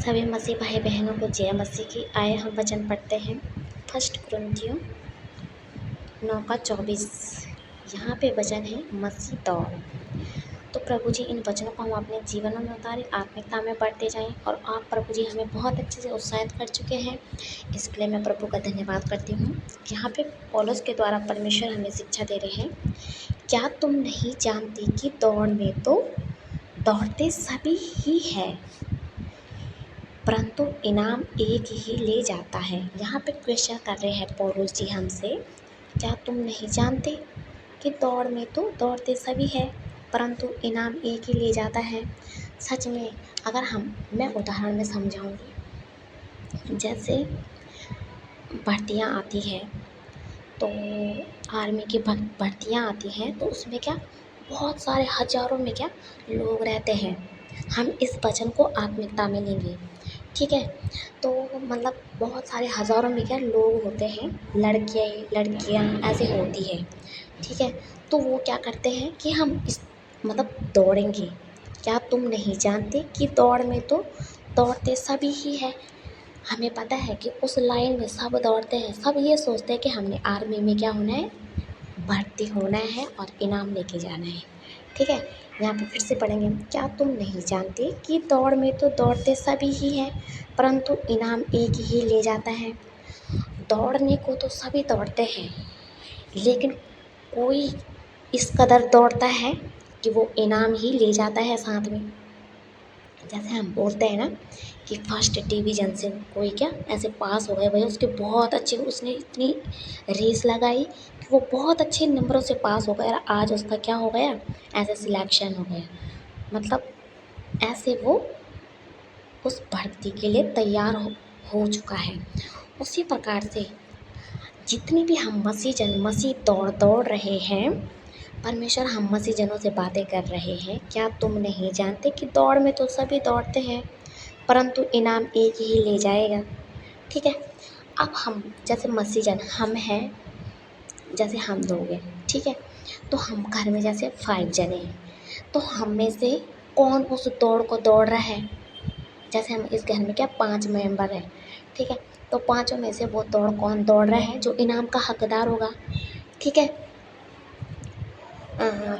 सभी मसीह भाई बहनों को जय मसीह की। आए हम वचन पढ़ते हैं फर्स्ट कुरिन्थियों 9:24। यहाँ पे वचन है मसीह दौड़। तो प्रभु जी इन वचनों को हम अपने जीवनों में उतारें, आत्मिकता में बढ़ते जाएं। और आप प्रभु जी हमें बहुत अच्छे से उत्साहित कर चुके हैं, इसके लिए मैं प्रभु का धन्यवाद करती हूँ। यहाँ पे पौलुस के द्वारा परमेश्वर हमें शिक्षा दे रहे हैं, क्या तुम नहीं जानते कि दौड़ में तो दौड़ते सभी ही है, परंतु इनाम एक ही ले जाता है। यहाँ पे क्वेश्चन कर रहे हैं पौलुस जी हमसे, क्या तुम नहीं जानते कि दौड़ में तो दौड़ते सभी है, परंतु इनाम एक ही ले जाता है। सच में अगर मैं उदाहरण में समझाऊंगी, जैसे भर्तियाँ आती हैं, तो आर्मी की भर्तियाँ आती हैं, तो उसमें क्या बहुत सारे हजारों में क्या लोग रहते हैं। हम इस वचन को आत्मिकता में लेंगे, ठीक है। तो मतलब बहुत सारे हज़ारों में क्या लोग होते हैं, लड़कियाँ ऐसे होती है, ठीक है। तो वो क्या करते हैं कि हम इस दौड़ेंगे। क्या तुम नहीं जानते कि दौड़ में तो दौड़ते सभी ही है। हमें पता है कि उस लाइन में सब दौड़ते हैं, सब ये सोचते हैं कि हमने आर्मी में क्या होना है, भर्ती होना है और इनाम लेके जाना है, ठीक है। यहाँ पे फिर से पढ़ेंगे, क्या तुम नहीं जानते कि दौड़ में तो दौड़ते सभी ही हैं, परंतु इनाम एक ही ले जाता है। दौड़ने को तो सभी दौड़ते हैं, लेकिन कोई इस कदर दौड़ता है कि वो इनाम ही ले जाता है साथ में। जैसे हम बोलते हैं ना कि फर्स्ट डिवीज़न से कोई क्या ऐसे पास हो गए, भाई उसके बहुत अच्छे, उसने इतनी रेस लगाई कि वो बहुत अच्छे नंबरों से पास हो गया और आज उसका क्या हो गया, ऐसे सिलेक्शन हो गया। मतलब ऐसे वो उस भर्ती के लिए तैयार हो चुका है। उसी प्रकार से जितनी भी हम मसीह दौड़ रहे हैं, परमेश्वर हम मसीह जनों से बातें कर रहे हैं, क्या तुम नहीं जानते कि दौड़ में तो सभी दौड़ते हैं, परंतु इनाम एक ही ले जाएगा, ठीक है। अब हम जैसे मसीह जन हम हैं, जैसे हम लोग हैं, ठीक है। तो हम घर में जैसे 5 जने हैं, तो हम में से कौन उस दौड़ को दौड़ रहा है। जैसे हम इस घर में क्या 5 मेंबर हैं, ठीक है। तो पाँचों में से वो दौड़ कौन दौड़ रहा है जो इनाम का हकदार होगा, ठीक है।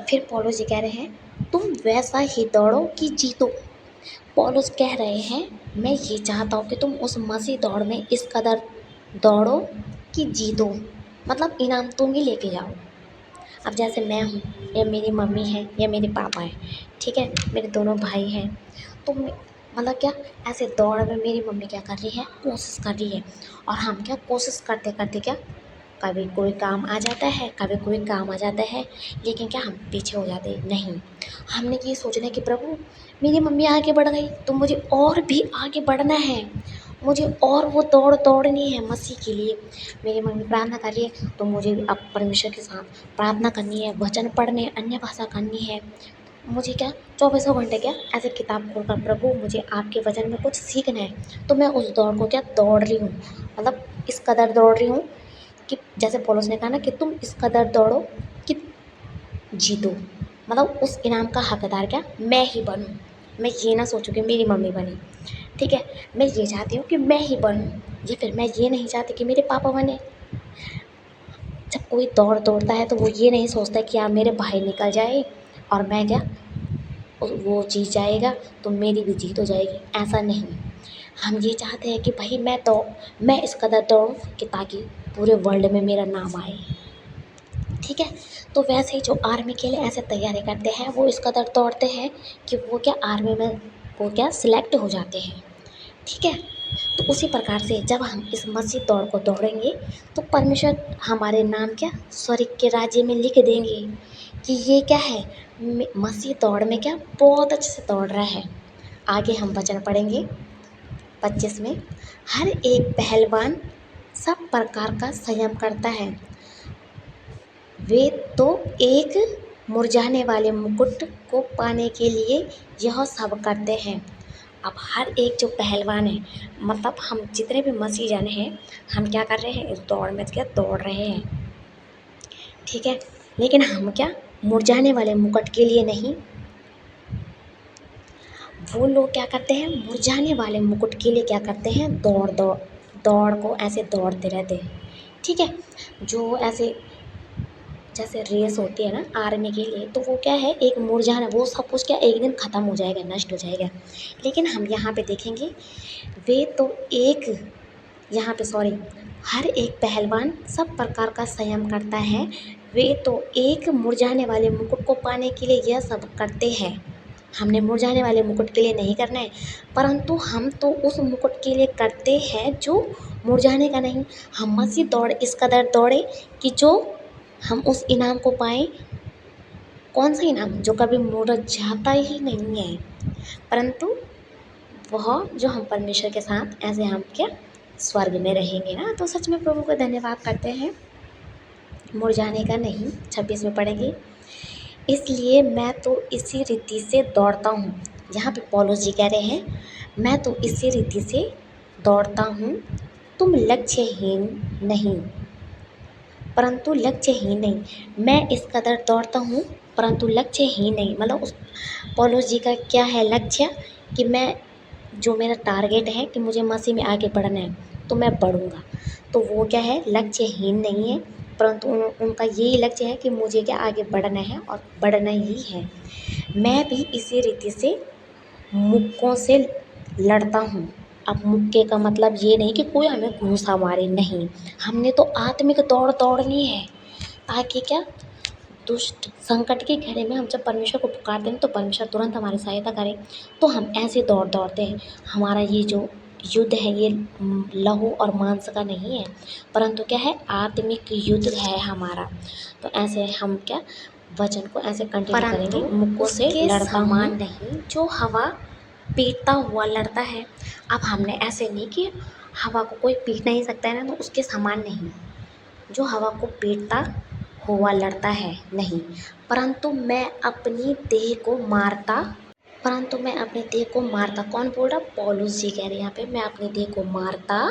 फिर पौलुस जी कह रहे हैं तुम वैसा ही दौड़ो कि जीतो। पौलुस कह रहे हैं मैं ये चाहता हूँ कि तुम उस मसीह दौड़ में इस कदर दौड़ो कि जीतो, मतलब इनाम तुम ही लेके जाओ। अब जैसे मैं हूँ, या मेरी मम्मी है, या मेरे पापा हैं, ठीक है, मेरे दोनों भाई हैं, तो मतलब क्या ऐसे दौड़ में मेरी मम्मी क्या कर रही है, कोशिश कर रही है, और हम क्या कोशिश करते करते क्या कभी कोई काम आ जाता है, कभी कोई काम आ जाता है, लेकिन क्या हम पीछे हो जाते हैं। नहीं, हमने ये सोचना है कि प्रभु मेरी मम्मी आगे बढ़ गई तो मुझे और भी आगे बढ़ना है, मुझे और वो दौड़ दौड़नी है मसीह के लिए। मेरी मम्मी प्रार्थना कर रही है तो मुझे भी अब परमेश्वर के साथ प्रार्थना करनी है, वचन पढ़ने, अन्य भाषा करनी है। मुझे क्या 24 घंटे क्या ऐसे किताब खोलकर प्रभु मुझे आपके वचन में कुछ सीखना है, तो मैं उस दौड़ को क्या दौड़ रही हूँ, मतलब इस कदर दौड़ रही हूँ कि जैसे पौलुस ने कहा ना कि तुम इस कदर दौड़ो कि जीतो, मतलब उस इनाम का हकदार क्या मैं ही बनूँ। मैं ये ना सोचूं कि मेरी मम्मी बनी, ठीक है, मैं ये चाहती हूँ कि मैं ही बनूँ, या फिर मैं ये नहीं चाहती कि मेरे पापा बने। जब कोई दौड़ता है तो वो ये नहीं सोचता कि यार मेरे भाई निकल जाए और मैं क्या वो जीत जाएगा तो मेरी भी जीत हो जाएगी, ऐसा नहीं। हम ये चाहते हैं कि भाई मैं इस कदर दौड़ूं कि ताकि पूरे वर्ल्ड में मेरा नाम आए, ठीक है। तो वैसे ही जो आर्मी के लिए ऐसे तैयारी करते हैं, वो इस कदर दौड़ते हैं कि वो क्या आर्मी में वो क्या सिलेक्ट हो जाते हैं, ठीक है। तो उसी प्रकार से जब हम इस मसीह दौड़ को दौड़ेंगे तो परमेश्वर हमारे नाम क्या स्वर्ग के राज्य में लिख देंगे कि ये क्या है, मसीह दौड़ में क्या बहुत अच्छे से दौड़ रहा है। आगे हम वचन पढ़ेंगे 25 में, हर एक पहलवान सब प्रकार का संयम करता है, वे तो एक मुरझाने वाले मुकुट को पाने के लिए यह सब करते हैं। अब हर एक जो पहलवान है, मतलब हम जितने भी मसीह जन हैं, हम क्या कर रहे हैं, इस दौड़ में क्या दौड़ रहे हैं, ठीक है। लेकिन हम क्या मुरझाने वाले मुकुट के लिए नहीं, वो लोग क्या करते हैं, मुरझाने वाले मुकुट के लिए क्या करते हैं, दौड़ दौड़ दौड़ को ऐसे दौड़ते रहते हैं। ठीक है, जो ऐसे जैसे रेस होती है ना आर्मी के लिए, तो वो क्या है, एक मुरझाना, वो सब कुछ क्या एक दिन ख़त्म हो जाएगा, नष्ट हो जाएगा। लेकिन हम यहाँ पे देखेंगे, वे तो एक यहाँ पे सॉरी हर एक पहलवान सब प्रकार का संयम करता है। वे तो एक मुरझाने वाले मुकुट को पाने के लिए यह सब करते हैं। हमने मुरझाने वाले मुकुट के लिए नहीं करना है, परंतु हम तो उस मुकुट के लिए करते हैं जो मुरझाने का नहीं। हम मसीह दौड़ इस कदर दौड़े कि जो हम उस इनाम को पाएँ। कौन सा इनाम, जो कभी मुरझाता ही नहीं है, परंतु वह जो हम परमेश्वर के साथ ऐसे हम क्या स्वर्ग में रहेंगे ना। तो सच में प्रभु का धन्यवाद करते हैं, मुरझाने का नहीं। 26 में पढ़ेंगे, इसलिए मैं तो इसी रीति से दौड़ता हूँ। यहाँ पे पौलुस जी कह रहे हैं, मैं तो इसी रीति से दौड़ता हूँ, तुम लक्ष्यहीन नहीं, परंतु लक्ष्यहीन नहीं। मैं इस कदर दौड़ता हूँ परंतु लक्ष्यहीन नहीं। मतलब उस पौलुस जी का क्या है लक्ष्य, कि मैं जो मेरा टारगेट है कि मुझे मसीह में आगे बढ़ना है, तो मैं बढ़ूँगा। तो वो क्या है, लक्ष्यहीन नहीं है, परंतु उनका यही लक्ष्य है कि मुझे क्या आगे बढ़ना है और बढ़ना ही है। मैं भी इसी रीति से मुक्कों से लड़ता हूँ। अब मुक्के का मतलब ये नहीं कि कोई हमें घूंसा मारे, नहीं। हमने तो आत्मिक दौड़ दौड़नी है, ताकि क्या दुष्ट संकट की घड़ी में हम जब परमेश्वर को पुकारते हैं तो परमेश्वर तुरंत हमारी सहायता करे। तो हम ऐसे दौड़ दौड़ते हैं। हमारा ये जो युद्ध है ये लहू और मांस का नहीं है, परंतु क्या है, आत्मिक युद्ध है हमारा। तो ऐसे हम क्या वचन को ऐसे कंटिन्यू करेंगे, मुक्कों से लड़ता हूँ नहीं, जो हवा पीटता हुआ लड़ता है। अब हमने ऐसे नहीं कि हवा को कोई पीट नहीं सकता है ना, तो उसके समान नहीं, जो हवा को पीटता हुआ लड़ता है नहीं, परंतु मैं अपनी देह को मारता। कौन बोल रहा, पौलुस जी कह रहे हैं यहाँ पे, मैं अपनी देह को मारता,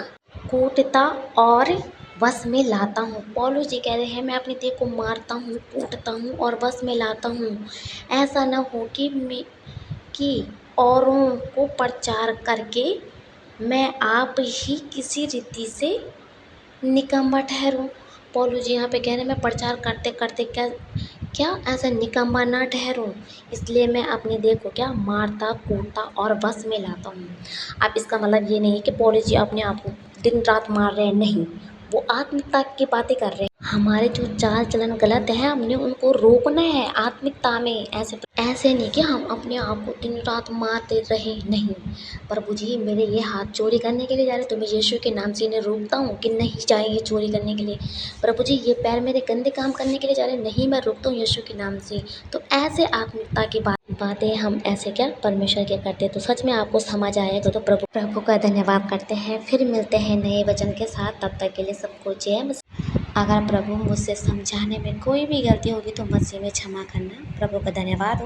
कूटता और वश में लाता हूँ। पौलुस जी कह रहे हैं, मैं अपनी देह को मारता हूँ, कूटता हूँ और वश में लाता हूँ। ऐसा ना हो कि औरों को प्रचार करके मैं आप ही किसी रीति से निकम्मा ठहरूं। पौलुस जी यहाँ पे कह रहे हैं, मैं प्रचार करते करते क्या ऐसा निकम्मा ना ठहरूं, इसलिए मैं अपनी देह को क्या मारता, कूटता और वश में लाता हूँ। अब इसका मतलब ये नहीं कि पौलुस जी अपने आप को दिन रात मार रहे हैं, नहीं, वो आत्मिकता की बातें कर रहे हैं। हमारे जो चाल चलन गलत है, हमने उनको रोकना है आत्मिकता में। ऐसे नहीं कि हम अपने आप को दिन रात मारते रहे, नहीं। प्रभु जी मेरे ये हाथ चोरी करने के लिए जा रहे, तो मैं यीशु के नाम से इन्हें रोकता हूँ कि नहीं जाएंगे चोरी करने के लिए। प्रभु जी ये पैर मेरे गंदे काम करने के लिए जा रहे, नहीं, मैं रोकता हूँ यीशु के नाम से। तो ऐसे आत्मिकता की बातें हम ऐसे क्या परमेश्वर के करते। तो सच में आपको समझ आएगा। तो प्रभु का धन्यवाद करते हैं। फिर मिलते हैं नए वचन के साथ, तब तक के लिए सबको जय मसीह। अगर प्रभु मुझसे समझाने में कोई भी गलती होगी तो मसीह में क्षमा करना। प्रभु का धन्यवाद हो।